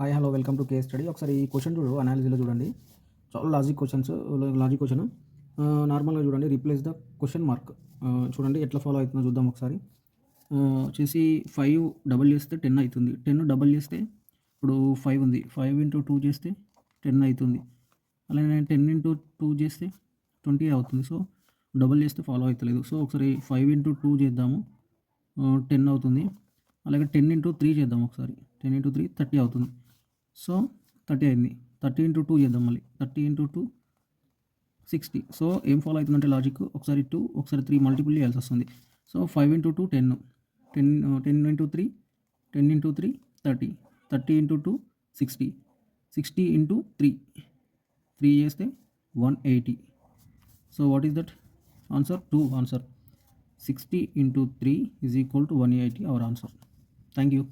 Hi hello welcome to case study. ఒకసారి ఈ question చూడు, అనాలిసిస్లో చూడండి. చాలా లాజిక్ క్వశ్చన్. నార్మల్గా చూడండి, రీప్లేస్ ద క్వశ్చన్ మార్క్. చూడండి ఎట్లా ఫాలో అవుతుందో చూద్దాం ఒకసారి. వచ్చేసి 5 డబల్ చేస్తే 10 అవుతుంది. 10 డబల్ చేస్తే ఇప్పుడు 5 ఉంది, 5 ఇంటూ 2 చేస్తే 10 అవుతుంది. అలానే 10 ఇంటూ 2 చేస్తే 20 అవుతుంది. సో డబల్ చేస్తే ఫాలో అవుతలేదు. సో ఒకసారి 5 ఇంటూ 2 చేద్దాము, 10 అవుతుంది. అలాగే 10 ఇంటూ 3 చేద్దాం ఒకసారి, 10 ఇంటూ 3 30 అవుతుంది. సో 30 అయింది. 30 ఇంటూ 2 చేద్దాం, మళ్ళీ 30 ఇంటూ 2 60. సో ఏం ఫాలో అవుతుందంటే లాజిక్, ఒకసారి 2 ఒకసారి 3 మల్టిపుల్ చేయాల్సి వస్తుంది. So 5 into 2 10, 10 into 3 10 into 3 30, 30 into 2 60, 60 into 3 చేస్తే 180. So what is that answer? 2 answer. 60 into 3 is equal to 180 our answer. Thank you.